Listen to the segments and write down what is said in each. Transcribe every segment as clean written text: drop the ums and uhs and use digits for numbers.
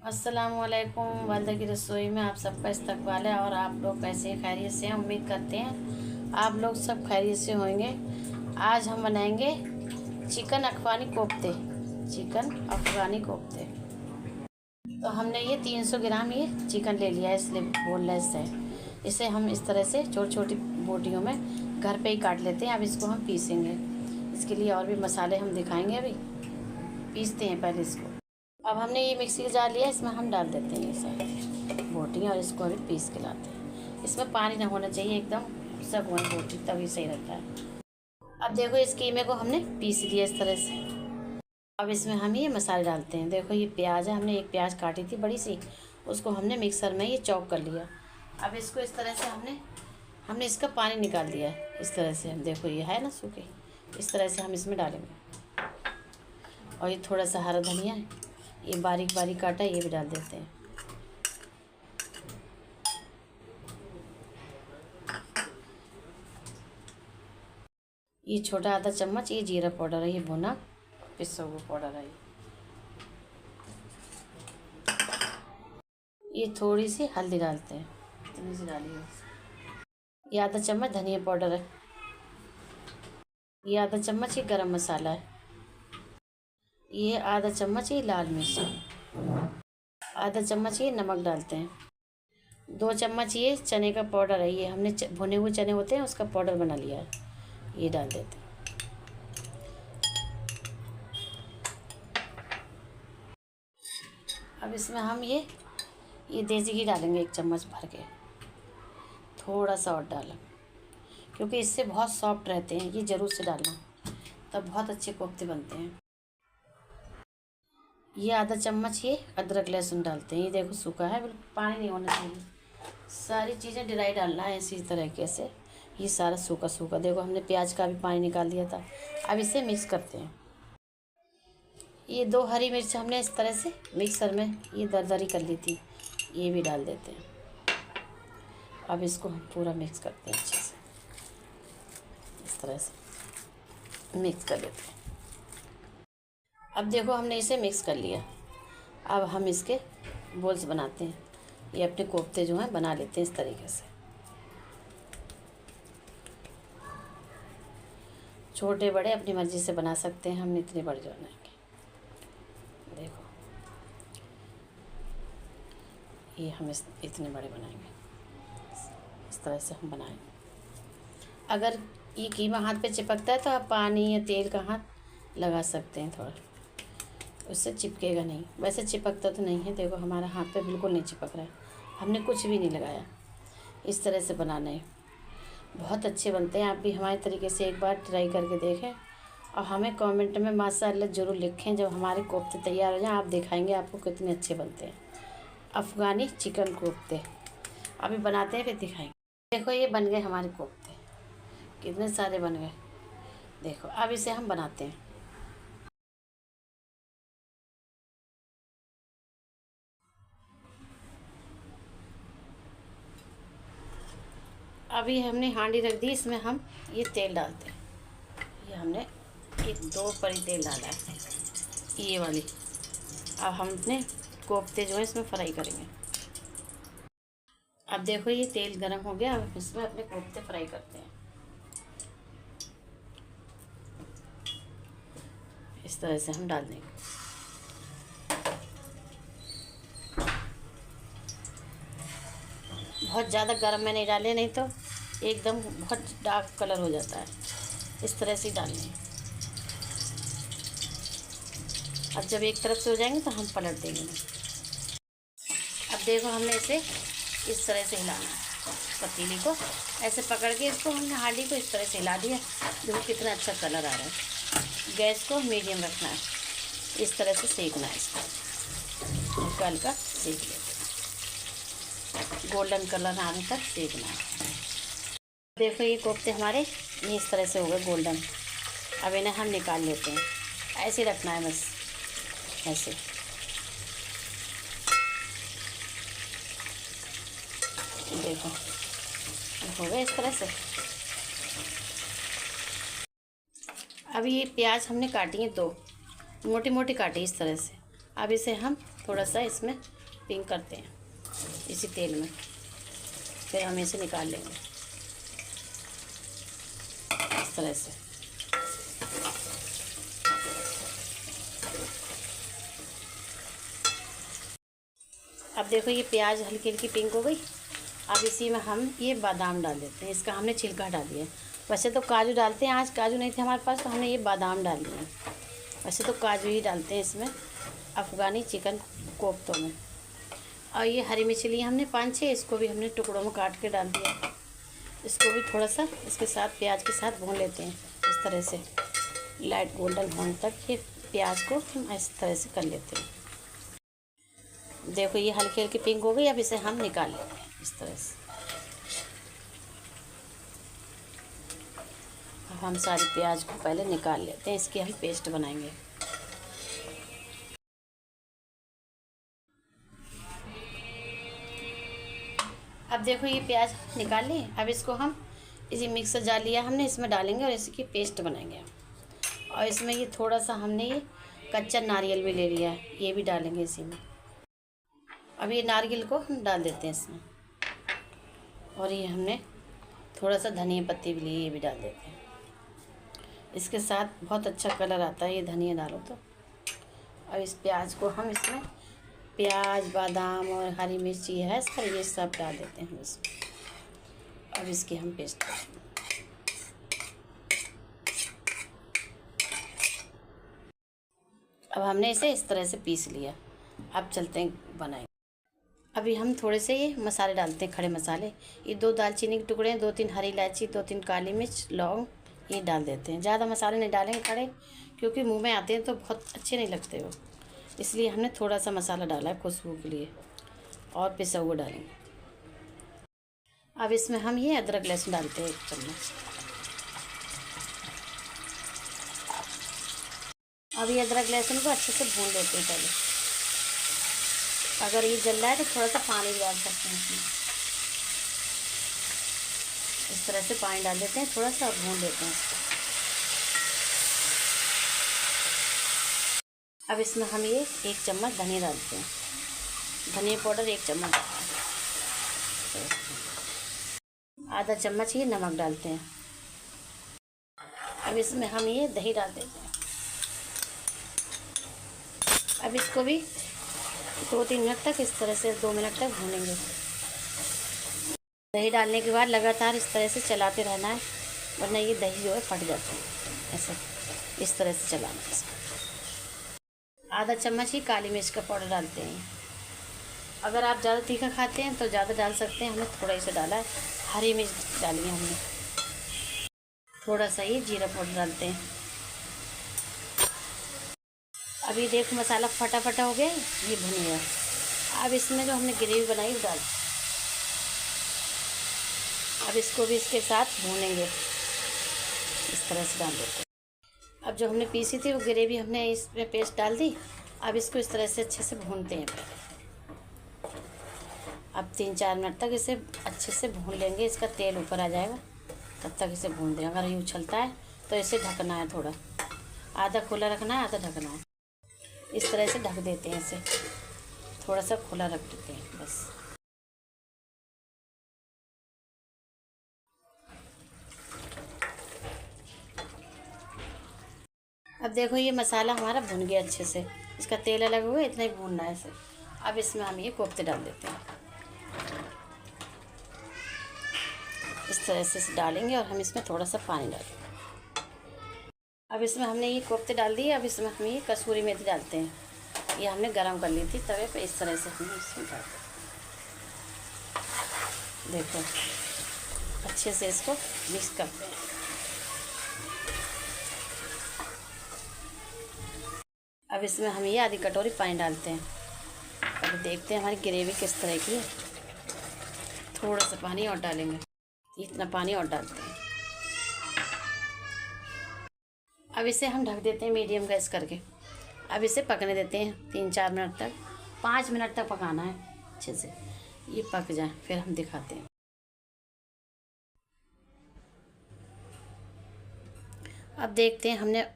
अस्सलामुअलैकुम। वालदा की रसोई में आप सबका इस्तकबाल है। और आप लोग कैसे हैं? खैरियत से हैं? उम्मीद करते हैं आप लोग सब खैरियत से होंगे। आज हम बनाएंगे चिकन अफगानी कोफ्ते। चिकन अफगानी कोफ्ते। तो हमने ये 300 ग्राम ये चिकन ले लिया है, इसलिए बोनलेस है। इसे हम इस तरह से छोटी छोटी बोटियों में घर पे ही काट लेते हैं। अब इसको हम पीसेंगे। इसके लिए और भी मसाले हम दिखाएंगे। अभी पीसते हैं पहले इसको। अब हमने ये मिक्सी का जार लिया, इसमें हम डाल देते हैं ये सारी बोटियाँ और इसको अभी पीस के लाते हैं। इसमें पानी ना होना चाहिए, एकदम सगुन बोटी, तभी सही रहता है। अब देखो इस कीमे को हमने पीस लिया इस तरह से। अब इसमें हम ये मसाले डालते हैं। देखो ये प्याज है, हमने एक प्याज काटी थी बड़ी सी, उसको हमने मिक्सर में ये चॉप कर लिया। अब इसको इस तरह से हमने इसका पानी निकाल दिया है। इस तरह से हम देखो ये है ना सूखे, इस तरह से हम इसमें डालेंगे। और ये थोड़ा सा हरा धनिया है, ये बारीक बारीक काटा है, ये भी डाल देते हैं। ये छोटा आधा चम्मच ये जीरा पाउडर है, ये भुना पिसा हुआ पाउडर है। ये थोड़ी सी हल्दी डालते हैं, इतनी सी डालिए। ये आधा चम्मच धनिया पाउडर है। ये आधा चम्मच ये गरम मसाला है। ये आधा चम्मच ये लाल मिर्च है। आधा चम्मच ये नमक डालते हैं। 2 चम्मच ये चने का पाउडर है, ये हमने भुने हुए चने होते हैं उसका पाउडर बना लिया है, ये डाल देते हैं। अब इसमें हम ये देसी घी डालेंगे 1 चम्मच भर के। थोड़ा सा और डालें, क्योंकि इससे बहुत सॉफ्ट रहते हैं, ये ज़रूर से डालना, तब बहुत अच्छे कोफ्ते बनते हैं। ये आधा चम्मच ये अदरक लहसुन डालते हैं। ये देखो सूखा है, बिल्कुल पानी नहीं होना चाहिए। सारी चीज़ें ड्राई डालना है इसी तरीके से। ये सारा सूखा सूखा, देखो हमने प्याज का भी पानी निकाल दिया था। अब इसे मिक्स करते हैं। ये 2 हरी मिर्च हमने इस तरह से मिक्सर में ये दरदरी कर ली थी, ये भी डाल देते हैं। अब इसको हम पूरा मिक्स करते हैं अच्छे से, इस तरह से मिक्स कर देते हैं। अब देखो हमने इसे मिक्स कर लिया। अब हम इसके बोल्स बनाते हैं। ये अपने कोफ्ते जो हैं बना लेते हैं इस तरीके से। छोटे बड़े अपनी मर्ज़ी से बना सकते हैं, हम इतने बड़े बनाएंगे। देखो ये हम इतने बड़े बनाएंगे, इस तरह से हम बनाएंगे। अगर ये कीमा हाथ पे चिपकता है तो आप पानी या तेल का हाथ लगा सकते हैं थोड़ा, उससे चिपकेगा नहीं। वैसे चिपकता तो नहीं है, देखो हमारा हाथ पे बिल्कुल नहीं चिपक रहा है, हमने कुछ भी नहीं लगाया। इस तरह से बनाना है, बहुत अच्छे बनते हैं। आप भी हमारे तरीके से एक बार ट्राई करके देखें और हमें कमेंट में माशाअल्लाह ज़रूर लिखें। जब हमारे कोफ्ते तैयार हो जाएं आप दिखाएंगे आपको कितने अच्छे बनते हैं अफ़गानी चिकन कोफ्ते। अभी बनाते हैं फिर दिखाएंगे। देखो ये बन गए हमारे कोफ्ते, कितने सारे बन गए। देखो अब इसे हम बनाते हैं। अभी हमने हांडी रख दी, इसमें हम ये तेल डालते हैं। ये हमने एक 2 परी तेल डाला है, ये वाली। अब हम अपने कोफ्ते जो है इसमें फ्राई करेंगे। अब देखो ये तेल गरम हो गया, अब इसमें अपने कोफ्ते फ्राई करते हैं। इस तरह से हम डाल देंगे। बहुत ज़्यादा गरम में नहीं डाले, नहीं तो एकदम बहुत डार्क कलर हो जाता है। इस तरह से डालने हैं। अब जब एक तरफ से हो जाएंगे तो हम पलट देंगे। अब देखो हमने इसे इस तरह से हिलाना है, पतीली को ऐसे पकड़ के इसको हमने हांडी को इस तरह से हिला दिया। देखो कितना अच्छा कलर आ रहा है। गैस को मीडियम रखना है, इस तरह से सेकना है इसको, हल्का हल्का सेक लेते हैं, गोल्डन कलर आने तक सेकना है। देखो ये कोफ्ते हमारे ये इस तरह से हो गए गोल्डन। अब इन्हें हम निकाल लेते हैं। ऐसे रखना है बस, ऐसे। देखो हो गए इस तरह से। अब ये प्याज हमने काटी है 2 मोटी मोटी काटी इस तरह से। अब इसे हम थोड़ा सा इसमें पिंक करते हैं इसी तेल में, फिर हम इसे निकाल लेंगे इस तरह से। अब देखो ये प्याज हल्की हल्की पिंक हो गई। अब इसी में हम ये बादाम डाल देते हैं, इसका हमने छिलका हटा दिया। वैसे तो काजू डालते हैं, आज काजू नहीं थे हमारे पास तो हमने ये बादाम डाल दिए। वैसे तो काजू ही डालते हैं इसमें अफ़गानी चिकन कोफ्तों में। और ये हरी मिर्ची ली हमने 5-6, इसको भी हमने टुकड़ों में काट के डाल दिया। इसको भी थोड़ा सा इसके साथ प्याज के साथ भून लेते हैं इस तरह से, लाइट गोल्डन होने तक ये प्याज को हम इस तरह से कर लेते हैं। देखो ये हल्की हल्की पिंक हो गई। अब इसे हम निकाल लेंगे इस तरह से। अब हम सारी प्याज को पहले निकाल लेते हैं, इसकी हम पेस्ट बनाएंगे। अब देखो ये प्याज निकाल ली। अब इसको हम इसी मिक्सर जार लिया हमने, इसमें डालेंगे और इसकी पेस्ट बनाएंगे। और इसमें ये थोड़ा सा हमने ये कच्चा नारियल भी ले लिया है, ये भी डालेंगे इसी में। अब ये नारियल को हम डाल देते हैं इसमें। और ये हमने थोड़ा सा धनिया पत्ती भी ली, ये भी डाल देते हैं। इसके साथ बहुत अच्छा कलर आता है ये धनिया डालो तो। अब इस प्याज को हम इसमें, प्याज बादाम और हरी मिर्ची है सर, ये सब डाल देते हैं हम इसमें। अब इसकी हम पेस्ट करेंगे। अब हमने इसे इस तरह से पीस लिया। अब चलते हैं बनाएंगे। अभी हम थोड़े से ये मसाले डालते हैं, खड़े मसाले। ये 2 दालचीनी के टुकड़े हैं, 2-3 हरी इलायची, 2-3 काली मिर्च, लौंग, ये डाल देते हैं। ज़्यादा मसाले नहीं डालेंगे खड़े, क्योंकि मुंह में आते हैं तो बहुत अच्छे नहीं लगते वो, इसलिए हमने थोड़ा सा मसाला डाला है खुशबू के लिए। और पिसा हुआ डालेंगे। अब इसमें हम ये अदरक लहसुन डालते हैं 1 चम्मच। अब ये अदरक लहसुन को अच्छे से भून लेते हैं पहले। अगर ये जल रहा है तो थोड़ा सा पानी भी डाल सकते हैं इसमें। इस तरह से पानी डाल देते हैं थोड़ा सा और भून लेते हैं इसको। अब इसमें हम ये 1 चम्मच धनिया डालते हैं, धनिया पाउडर 1 चम्मच डालते हैं। आधा चम्मच ये नमक डालते हैं। अब इसमें हम ये दही डाल देते हैं। अब इसको भी 2-3 मिनट तक इस तरह से 2 मिनट तक भूनेंगे। दही डालने के बाद लगातार इस तरह से चलाते रहना है, वरना ये दही जो है फट जाता है। ऐसे इस तरह से चलाना है इसको। आधा चम्मच ही काली मिर्च का पाउडर डालते हैं। अगर आप ज़्यादा तीखा खाते हैं तो ज़्यादा डाल सकते हैं, हमने थोड़ा ही सा डाला है। हरी मिर्च डाली है हमने, थोड़ा सा ही जीरा पाउडर डालते हैं। अभी देखो मसाला फटा फटा हो गया, ये भुन गया। अब इसमें जो हमने ग्रेवी बनाई वो डाल, अब इसको भी इसके साथ भूनेंगे इस तरह से डाल देते हैं। अब जो हमने पीसी थी वो ग्रेवी हमने इसमें पेस्ट डाल दी। अब इसको इस तरह से अच्छे से भूनते हैं पहले। अब 3-4 मिनट तक इसे अच्छे से भून लेंगे, इसका तेल ऊपर आ जाएगा, तब तक इसे भून दें। अगर ये उछलता है तो इसे ढकना है, थोड़ा आधा खुला रखना है, आधा ढकना है। इस तरह से ढक देते हैं इसे, थोड़ा सा खुला रख देते हैं बस। अब देखो ये मसाला हमारा भुन गया अच्छे से, इसका तेल अलग हुआ, इतना ही भूनना है इसे। अब इसमें हम ये कोफ्ते डाल देते हैं, इस तरह से इसे डालेंगे और हम इसमें थोड़ा सा पानी डालेंगे। अब इसमें हमने ये कोफ्ते डाल दिए। अब इसमें हम ये कसूरी मेथी डालते हैं, ये हमने गरम कर ली थी तवे पे, इस तरह से हमने इसमें डाल दिया। देखो अच्छे से इसको मिक्स करते हैं। अब इसमें हम ये आधी कटोरी पानी डालते हैं। अब देखते हैं हमारी ग्रेवी किस तरह की है। थोड़ा सा पानी और डालेंगे, इतना पानी और डालते हैं। अब इसे हम ढक देते हैं मीडियम गैस करके। अब इसे पकने देते हैं 3-4 मिनट तक, 5 मिनट तक पकाना है अच्छे से, ये पक जाए फिर हम दिखाते हैं। अब देखते हैं, हमने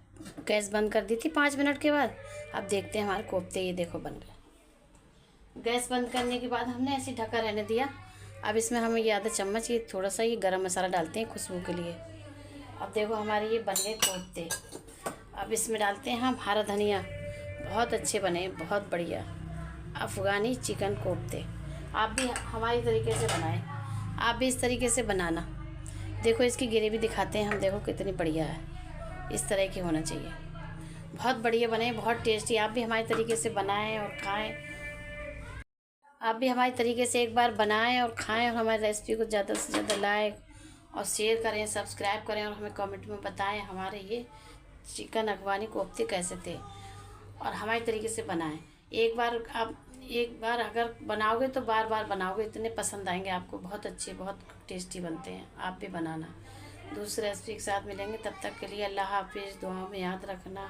गैस बंद कर दी थी 5 मिनट के बाद। अब देखते हैं हमारे कोफ्ते, ये देखो बन गए। गैस बंद करने के बाद हमने ऐसे ढका रहने दिया। अब इसमें हम ये आधा चम्मच ये थोड़ा सा ये गरम मसाला डालते हैं खुशबू के लिए। अब देखो हमारे ये बन गए कोफ्ते। अब इसमें डालते हैं हम हरा धनिया। बहुत अच्छे बने, बहुत बढ़िया अफ़गानी चिकन कोफ्ते। आप भी हमारी तरीके से बनाएं, आप भी इस तरीके से बनाना। देखो इसकी ग्रेवी दिखाते हैं हम, देखो कितनी बढ़िया है, इस तरह की होना चाहिए। बहुत बढ़िया बने, बहुत टेस्टी। आप भी हमारे तरीके से बनाएं और खाएं। आप भी हमारे तरीके से एक बार बनाएं और खाएं, और हमारी रेसिपी को ज़्यादा से ज़्यादा लाइक और शेयर करें, सब्सक्राइब करें, और हमें कमेंट में बताएं हमारे ये चिकन अफ़गानी कोफ्ते कैसे थे, और हमारे तरीके से बनाएं। एक बार अगर बनाओगे तो बार बार बनाओगे, इतने पसंद आएंगे आपको। बहुत अच्छे, बहुत टेस्टी बनते हैं। आप भी बनाना। दूसरे रेसिपी के साथ मिलेंगे, तब तक के लिए अल्लाह हाफिज़। दुआ में याद रखना।